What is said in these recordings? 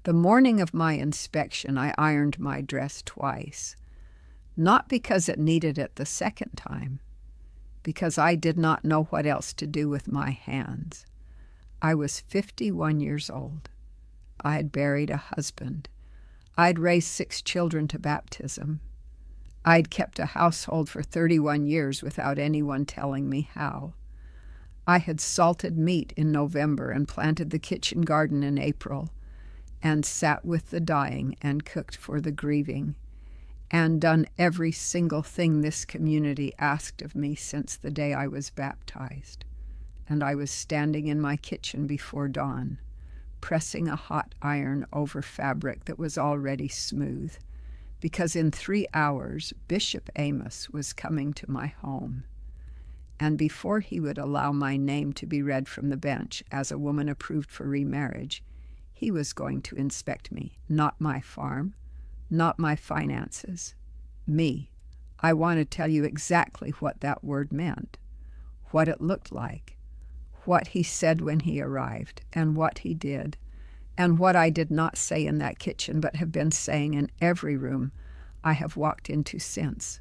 The morning of my inspection, I ironed my dress twice, not because it needed it the second time, because I did not know what else to do with my hands. I was 51 years old. I had buried a husband. I'd raised 6 children to baptism. I'd kept a household for 31 years without anyone telling me how. I had salted meat in November and planted the kitchen garden in April, and sat with the dying and cooked for the grieving, and done every single thing this community asked of me since the day I was baptized. And I was standing in my kitchen before dawn, pressing a hot iron over fabric that was already smooth, because in 3 hours Bishop Amos was coming to my home. And before he would allow my name to be read from the bench as a woman approved for remarriage, he was going to inspect me, not my farm, not my finances, me. I want to tell you exactly what that word meant, what it looked like, what he said when he arrived, and what he did, and what I did not say in that kitchen but have been saying in every room I have walked into since.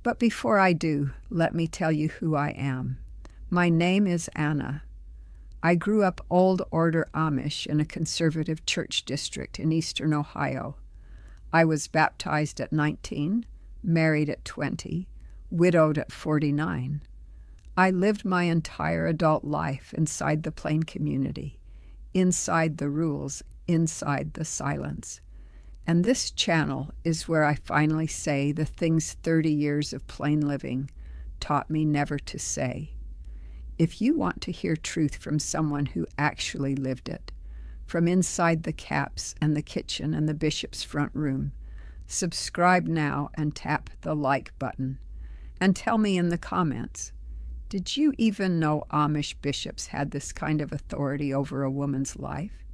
But before I do, let me tell you who I am. My name is Anna. I grew up Old Order Amish in a conservative church district in eastern Ohio. I was baptized at 19, married at 20, widowed at 49. I lived my entire adult life inside the Plain community, inside the rules, inside the silence. And this channel is where I finally say the things 30 years of plain living taught me never to say. If you want to hear truth from someone who actually lived it, from inside the caps and the kitchen and the bishop's front room, subscribe now and tap the like button. And tell me in the comments, did you even know Amish bishops had this kind of authority over a woman's life?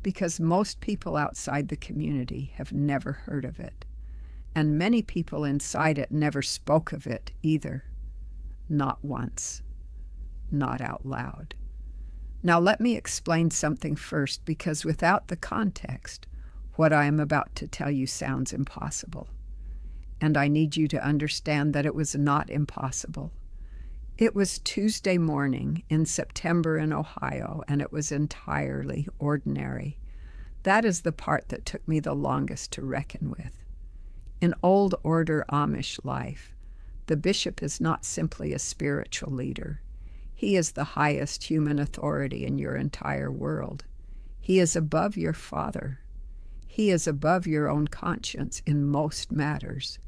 Because most people outside the community have never heard of it, and many people inside it never spoke of it either. Not once. Not out loud. Now let me explain something first, because without the context, what I am about to tell you sounds impossible. And I need you to understand that it was not impossible. It was Tuesday morning in September in Ohio, and it was entirely ordinary. That is the part that took me the longest to reckon with. In Old Order Amish life, the bishop is not simply a spiritual leader. He is the highest human authority in your entire world. He is above your father. He is above your own conscience in most matters.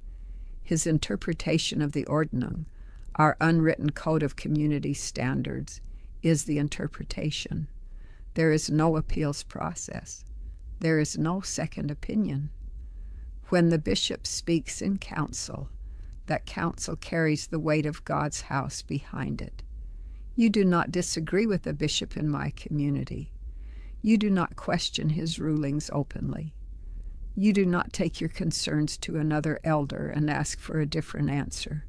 His interpretation of the Ordnung, our unwritten code of community standards, is the interpretation. There is no appeals process. There is no second opinion. When the bishop speaks in council, that council carries the weight of God's house behind it. You do not disagree with the bishop in my community. You do not question his rulings openly. You do not take your concerns to another elder and ask for a different answer.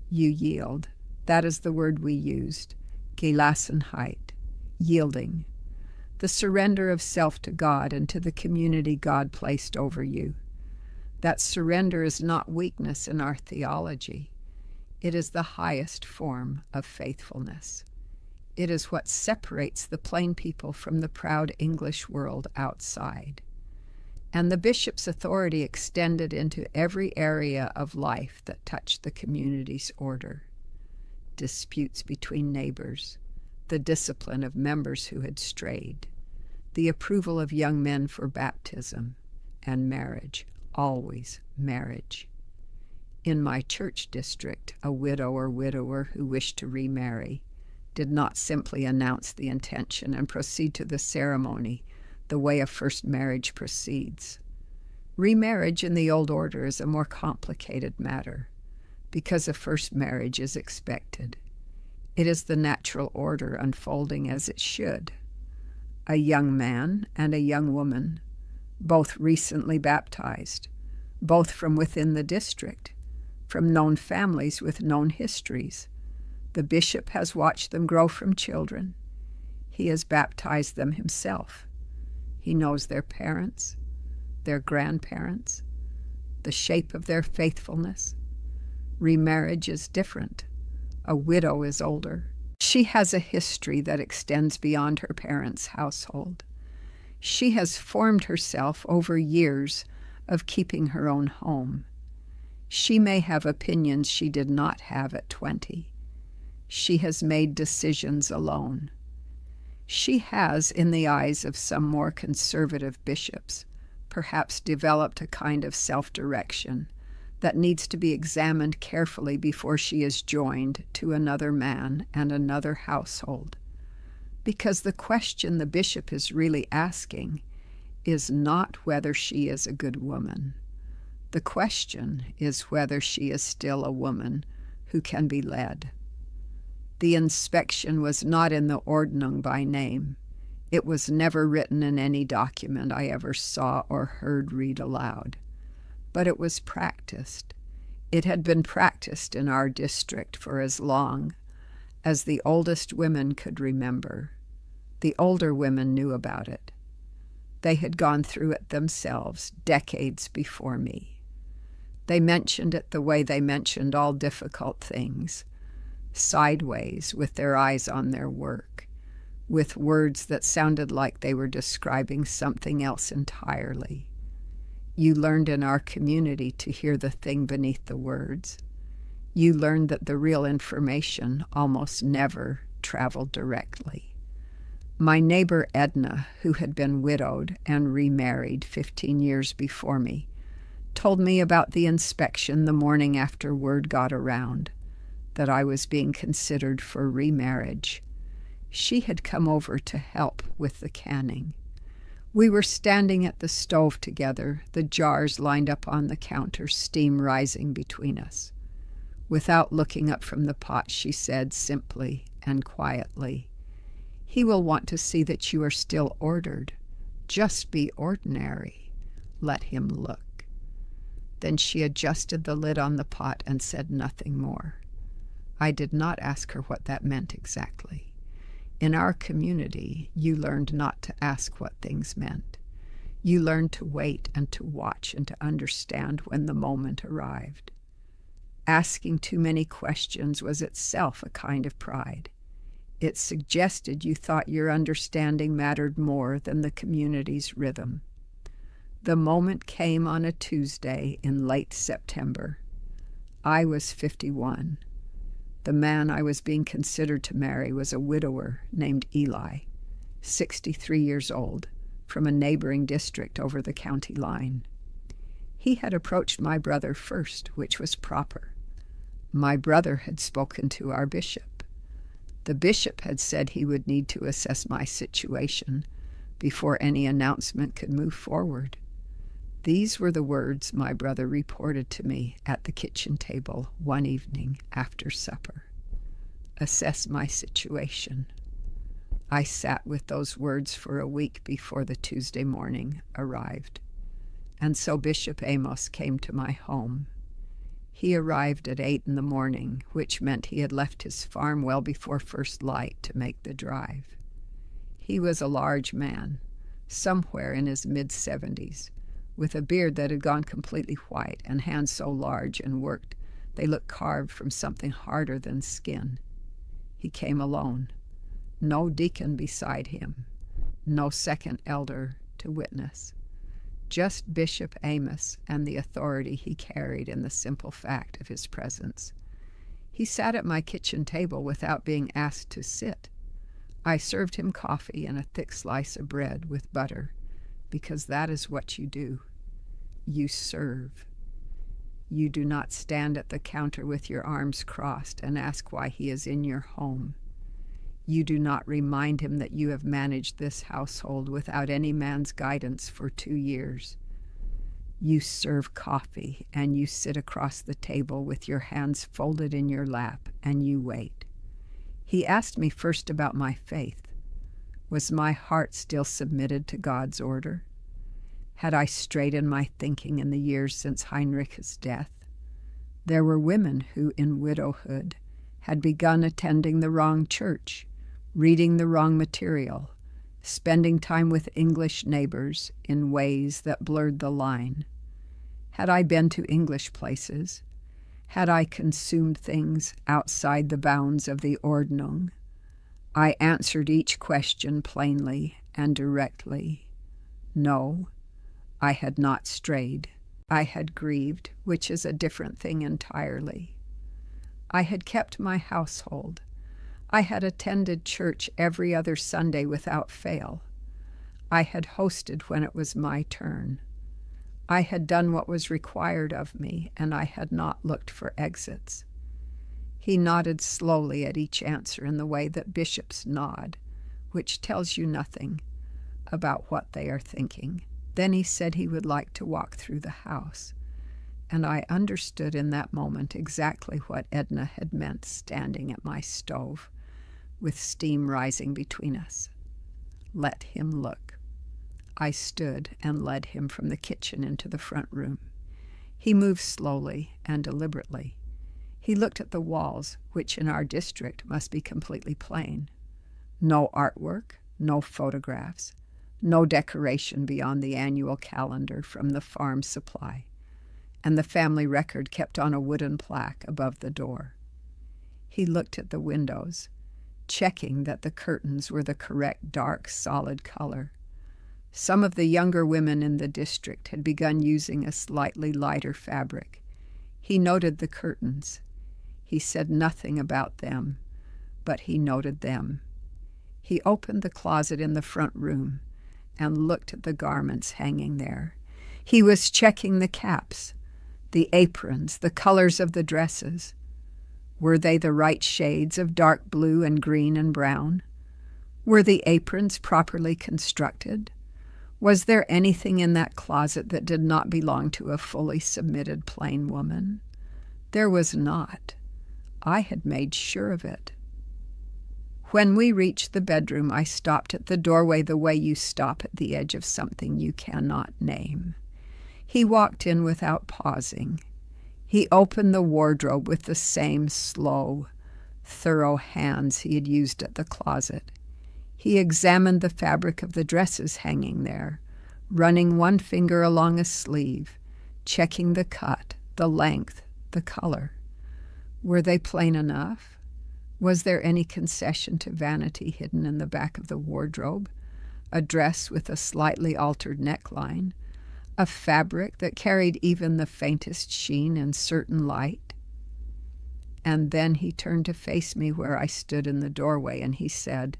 You yield. That is the word we used, Gelassenheit, yielding. The surrender of self to God and to the community God placed over you. That surrender is not weakness in our theology. It is the highest form of faithfulness. It is what separates the plain people from the proud English world outside. And the bishop's authority extended into every area of life that touched the community's order. Disputes between neighbors, the discipline of members who had strayed, the approval of young men for baptism, and marriage, always marriage. In my church district, a widow or widower who wished to remarry did not simply announce the intention and proceed to the ceremony the way a first marriage proceeds. Remarriage in the Old Order is a more complicated matter because a first marriage is expected. It is the natural order unfolding as it should. A young man and a young woman, both recently baptized, both from within the district, from known families with known histories. The bishop has watched them grow from children. He has baptized them himself. He knows their parents, their grandparents, the shape of their faithfulness. Remarriage is different. A widow is older. She has a history that extends beyond her parents' household. She has formed herself over years of keeping her own home. She may have opinions she did not have at 20. She has made decisions alone. She has, in the eyes of some more conservative bishops, perhaps developed a kind of self-direction that needs to be examined carefully before she is joined to another man and another household. Because the question the bishop is really asking is not whether she is a good woman. The question is whether she is still a woman who can be led. The inspection was not in the Ordnung by name. It was never written in any document I ever saw or heard read aloud. But it was practiced. It had been practiced in our district for as long as the oldest women could remember. The older women knew about it. They had gone through it themselves decades before me. They mentioned it the way they mentioned all difficult things, sideways, with their eyes on their work, with words that sounded like they were describing something else entirely. You learned in our community to hear the thing beneath the words. You learned that the real information almost never traveled directly. My neighbor Edna, who had been widowed and remarried 15 years before me, told me about the inspection the morning after word got around that I was being considered for remarriage. She had come over to help with the canning. We were standing at the stove together, the jars lined up on the counter, steam rising between us. Without looking up from the pot, she said simply and quietly, "He will want to see that you are still ordered. Just be ordinary. Let him look." Then she adjusted the lid on the pot and said nothing more. I did not ask her what that meant exactly. In our community, you learned not to ask what things meant. You learned to wait and to watch and to understand when the moment arrived. Asking too many questions was itself a kind of pride. It suggested you thought your understanding mattered more than the community's rhythm. The moment came on a Tuesday in late September. I was 51. The man I was being considered to marry was a widower named Eli, 63 years old, from a neighboring district over the county line. He had approached my brother first, which was proper. My brother had spoken to our bishop. The bishop had said he would need to assess my situation before any announcement could move forward. These were the words my brother reported to me at the kitchen table one evening after supper. Assess my situation. I sat with those words for a week before the Tuesday morning arrived. And so Bishop Amos came to my home. He arrived at 8 in the morning, which meant he had left his farm well before first light to make the drive. He was a large man, somewhere in his mid-70s, with a beard that had gone completely white and hands so large and worked they looked carved from something harder than skin. He came alone. No deacon beside him. No second elder to witness. Just Bishop Amos and the authority he carried in the simple fact of his presence. He sat at my kitchen table without being asked to sit. I served him coffee and a thick slice of bread with butter, because that is what you do. You serve. You do not stand at the counter with your arms crossed and ask why he is in your home. You do not remind him that you have managed this household without any man's guidance for 2 years. You serve coffee and you sit across the table with your hands folded in your lap and you wait. He asked me first about my faith. Was my heart still submitted to God's order? Had I strayed in my thinking in the years since Heinrich's death? There were women who, in widowhood, had begun attending the wrong church, reading the wrong material, spending time with English neighbors in ways that blurred the line. Had I been to English places? Had I consumed things outside the bounds of the Ordnung? I answered each question plainly and directly. No, I had not strayed. I had grieved, which is a different thing entirely. I had kept my household. I had attended church every other Sunday without fail. I had hosted when it was my turn. I had done what was required of me, and I had not looked for exits. He nodded slowly at each answer in the way that bishops nod, which tells you nothing about what they are thinking. Then he said he would like to walk through the house, and I understood in that moment exactly what Edna had meant standing at my stove, with steam rising between us. Let him look. I stood and led him from the kitchen into the front room. He moved slowly and deliberately. He looked at the walls, which in our district must be completely plain. No artwork, no photographs, no decoration beyond the annual calendar from the farm supply, and the family record kept on a wooden plaque above the door. He looked at the windows, checking that the curtains were the correct dark, solid color. Some of the younger women in the district had begun using a slightly lighter fabric. He noted the curtains. He said nothing about them, but he noted them. He opened the closet in the front room and looked at the garments hanging there. He was checking the caps, the aprons, the colors of the dresses. Were they the right shades of dark blue and green and brown? Were the aprons properly constructed? Was there anything in that closet that did not belong to a fully submitted plain woman? There was not. I had made sure of it. When we reached the bedroom, I stopped at the doorway the way you stop at the edge of something you cannot name. He walked in without pausing. He opened the wardrobe with the same slow, thorough hands he had used at the closet. He examined the fabric of the dresses hanging there, running one finger along a sleeve, checking the cut, the length, the color. Were they plain enough? Was there any concession to vanity hidden in the back of the wardrobe? A dress with a slightly altered neckline? A fabric that carried even the faintest sheen in certain light? And then he turned to face me where I stood in the doorway, and he said,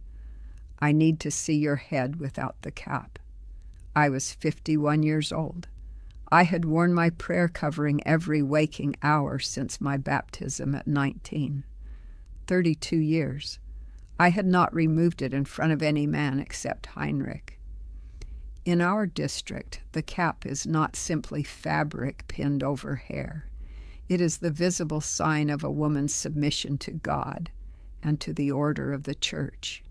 "I need to see your head without the cap." I was 51 years old. I had worn my prayer covering every waking hour since my baptism at 19. 32 years. I had not removed it in front of any man except Heinrich. In our district, the cap is not simply fabric pinned over hair. It is the visible sign of a woman's submission to God and to the order of the church.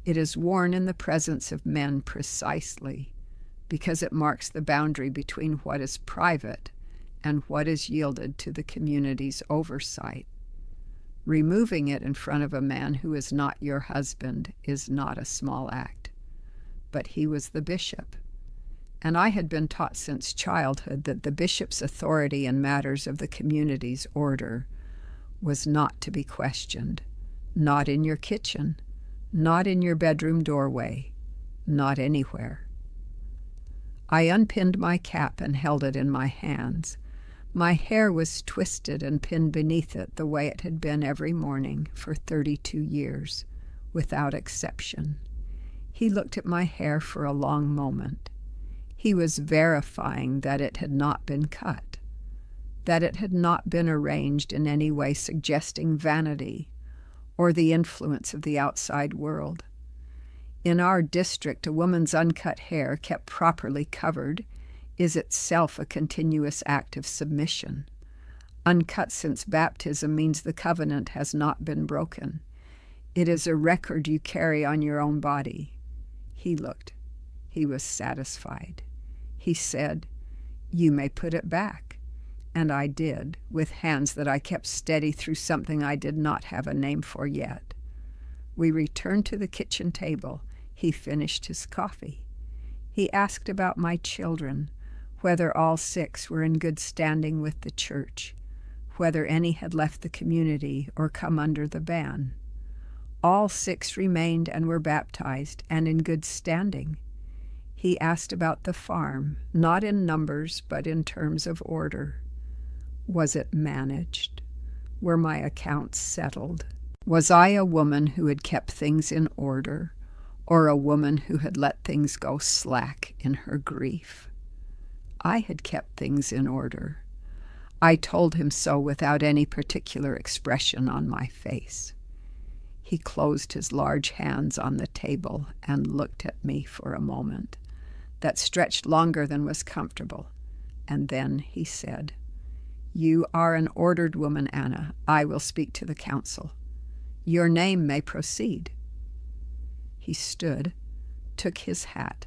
It is worn in the presence of men precisely because it marks the boundary between what is private and what is yielded to the community's oversight. Removing it in front of a man who is not your husband is not a small act. But he was the bishop, and I had been taught since childhood that the bishop's authority in matters of the community's order was not to be questioned, not in your kitchen, not in your bedroom doorway, not anywhere. I unpinned my cap and held it in my hands. My hair was twisted and pinned beneath it the way it had been every morning for 32 years, without exception. He looked at my hair for a long moment. He was verifying that it had not been cut, that it had not been arranged in any way suggesting vanity or the influence of the outside world. In our district, a woman's uncut hair, kept properly covered, is itself a continuous act of submission. Uncut since baptism means the covenant has not been broken. It is a record you carry on your own body. He looked. He was satisfied. He said, "You may put it back." And I did, with hands that I kept steady through something I did not have a name for yet. We returned to the kitchen table. He finished his coffee. He asked about my children, whether all 6 were in good standing with the church, whether any had left the community or come under the ban. All 6 remained and were baptized and in good standing. He asked about the farm, not in numbers, but in terms of order. Was it managed? Were my accounts settled? Was I a woman who had kept things in order, or a woman who had let things go slack in her grief? I had kept things in order. I told him so without any particular expression on my face. He closed his large hands on the table and looked at me for a moment that stretched longer than was comfortable, and then he said, "You are an ordered woman, Anna. I will speak to the council. Your name may proceed." He stood, took his hat,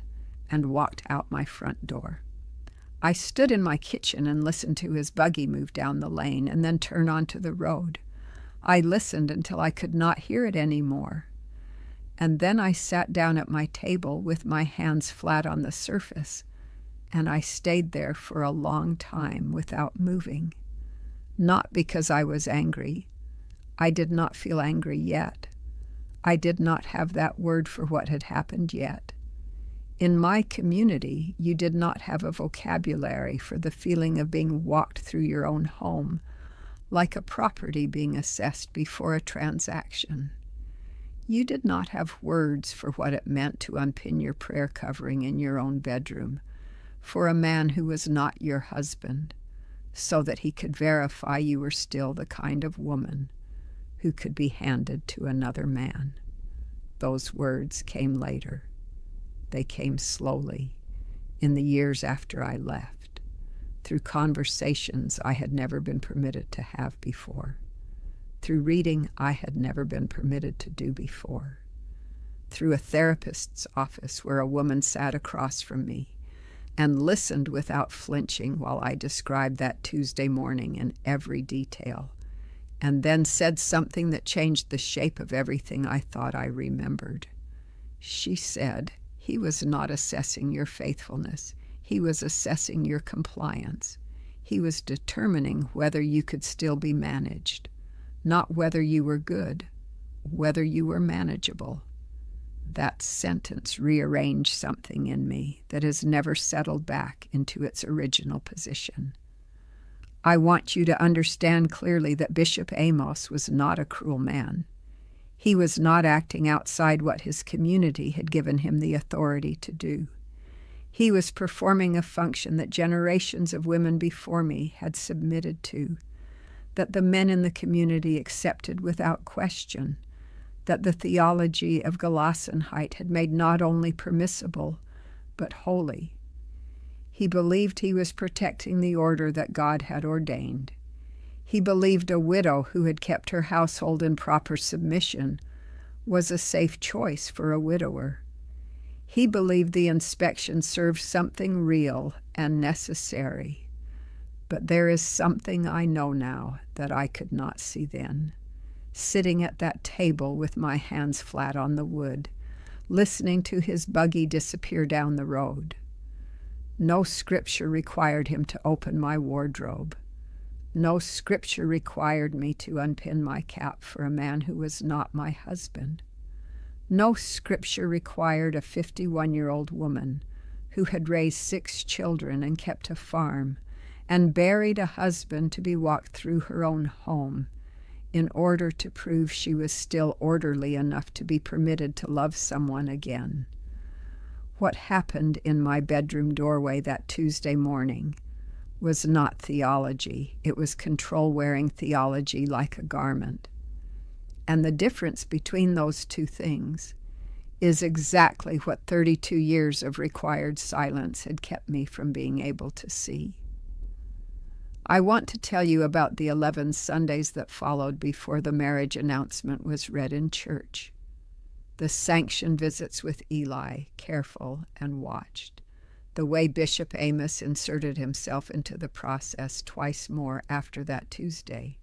and walked out my front door. I stood in my kitchen and listened to his buggy move down the lane and then turn onto the road. I listened until I could not hear it any more. And then I sat down at my table with my hands flat on the surface, and I stayed there for a long time without moving. Not because I was angry. I did not feel angry yet. I did not have that word for what had happened yet. In my community, you did not have a vocabulary for the feeling of being walked through your own home, like a property being assessed before a transaction. You did not have words for what it meant to unpin your prayer covering in your own bedroom for a man who was not your husband, so that he could verify you were still the kind of woman who could be handed to another man. Those words came later. They came slowly, in the years after I left, through conversations I had never been permitted to have before, through reading I had never been permitted to do before, through a therapist's office where a woman sat across from me and listened without flinching while I described that Tuesday morning in every detail, and then said something that changed the shape of everything I thought I remembered. She said, "He was not assessing your faithfulness. He was assessing your compliance. He was determining whether you could still be managed, not whether you were good, whether you were manageable." That sentence rearranged something in me that has never settled back into its original position. I want you to understand clearly that Bishop Amos was not a cruel man. He was not acting outside what his community had given him the authority to do. He was performing a function that generations of women before me had submitted to, that the men in the community accepted without question, that the theology of Gelassenheit had made not only permissible, but holy. He believed he was protecting the order that God had ordained. He believed a widow who had kept her household in proper submission was a safe choice for a widower. He believed the inspection served something real and necessary. But there is something I know now that I could not see then. Sitting at that table with my hands flat on the wood, listening to his buggy disappear down the road. No scripture required him to open my wardrobe. No scripture required me to unpin my cap for a man who was not my husband. No scripture required a 51-year-old woman who had raised 6 children and kept a farm and buried a husband to be walked through her own home in order to prove she was still orderly enough to be permitted to love someone again. What happened in my bedroom doorway that Tuesday morning was not theology. It was control-wearing theology like a garment. And the difference between those two things is exactly what 32 years of required silence had kept me from being able to see. I want to tell you about the 11 Sundays that followed before the marriage announcement was read in church. The sanctioned visits with Eli, careful and watched. The way Bishop Amos inserted himself into the process twice more after that Tuesday.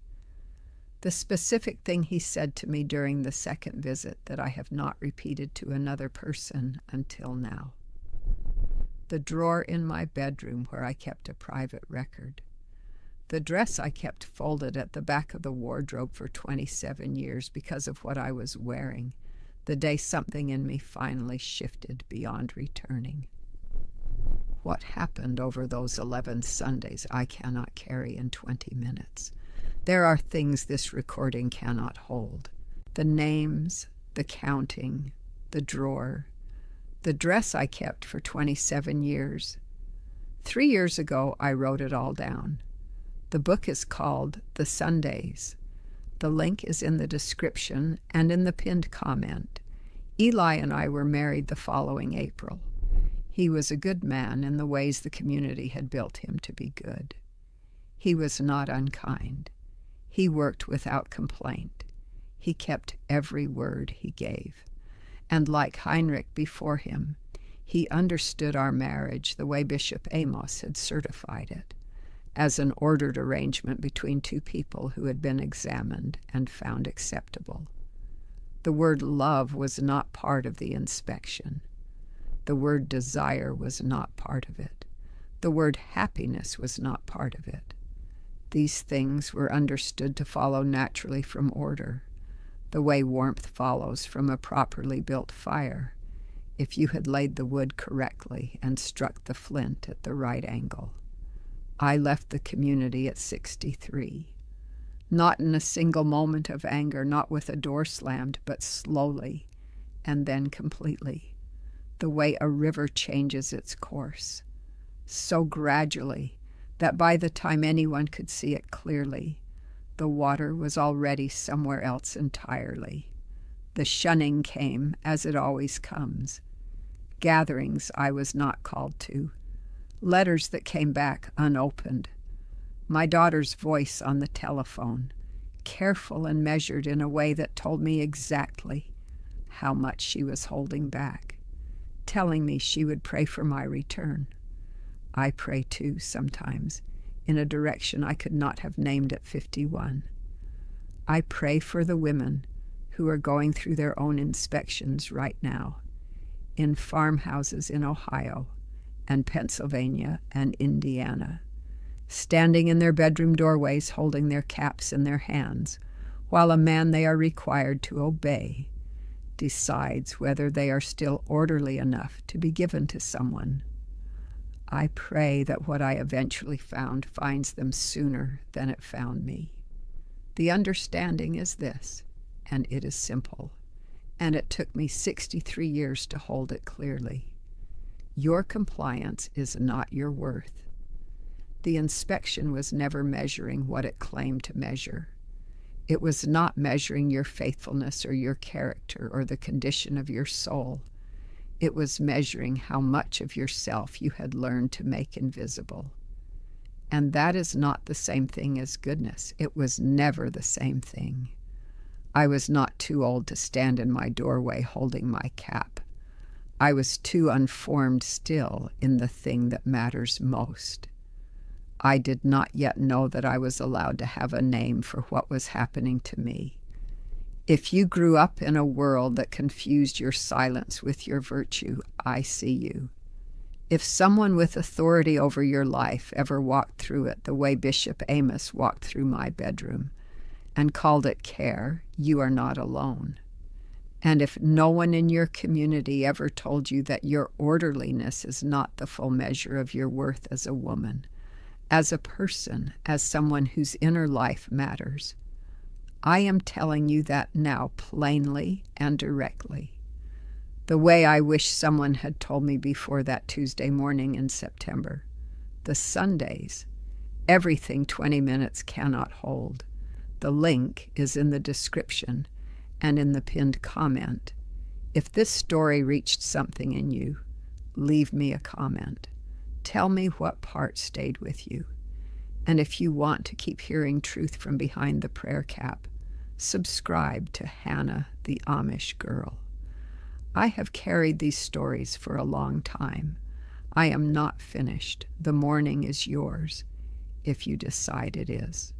The specific thing he said to me during the second visit that I have not repeated to another person until now. The drawer in my bedroom where I kept a private record. The dress I kept folded at the back of the wardrobe for 27 years because of what I was wearing, the day something in me finally shifted beyond returning. What happened over those 11 Sundays I cannot carry in 20 minutes. There are things this recording cannot hold. The names, the counting, the drawer, the dress I kept for 27 years. 3 years ago, I wrote it all down. The book is called The Sundays. The link is in the description and in the pinned comment. Eli and I were married the following April. He was a good man in the ways the community had built him to be good. He was not unkind. He worked without complaint. He kept every word he gave. And like Heinrich before him, he understood our marriage the way Bishop Amos had certified it, as an ordered arrangement between two people who had been examined and found acceptable. The word love was not part of the inspection. The word desire was not part of it. The word happiness was not part of it. These things were understood to follow naturally from order, the way warmth follows from a properly built fire, if you had laid the wood correctly and struck the flint at the right angle. I left the community at 63. Not in a single moment of anger, not with a door slammed, but slowly, and then completely, the way a river changes its course, so gradually that by the time anyone could see it clearly, the water was already somewhere else entirely. The shunning came, as it always comes. Gatherings I was not called to. Letters that came back unopened. My daughter's voice on the telephone, careful and measured in a way that told me exactly how much she was holding back, telling me she would pray for my return. I pray too sometimes, in a direction I could not have named at 51. I pray for the women who are going through their own inspections right now, in farmhouses in Ohio and Pennsylvania and Indiana, standing in their bedroom doorways holding their caps in their hands, while a man they are required to obey decides whether they are still orderly enough to be given to someone. I pray that what I eventually found finds them sooner than it found me. The understanding is this, and it is simple, and it took me 63 years to hold it clearly. Your compliance is not your worth. The inspection was never measuring what it claimed to measure. It was not measuring your faithfulness or your character or the condition of your soul. It was measuring how much of yourself you had learned to make invisible. And that is not the same thing as goodness. It was never the same thing. I was not too old to stand in my doorway holding my cap. I was too unformed still in the thing that matters most. I did not yet know that I was allowed to have a name for what was happening to me. If you grew up in a world that confused your silence with your virtue, I see you. If someone with authority over your life ever walked through it the way Bishop Amos walked through my bedroom and called it care, you are not alone. And if no one in your community ever told you that your orderliness is not the full measure of your worth as a woman, as a person, as someone whose inner life matters, I am telling you that now plainly and directly, the way I wish someone had told me before that Tuesday morning in September. The Sundays, everything 20 minutes cannot hold. The link is in the description and in the pinned comment. If this story reached something in you, leave me a comment. Tell me what part stayed with you. And if you want to keep hearing truth from behind the prayer cap, subscribe to Hannah the Amish Girl. I have carried these stories for a long time. I am not finished. The morning is yours, if you decide it is.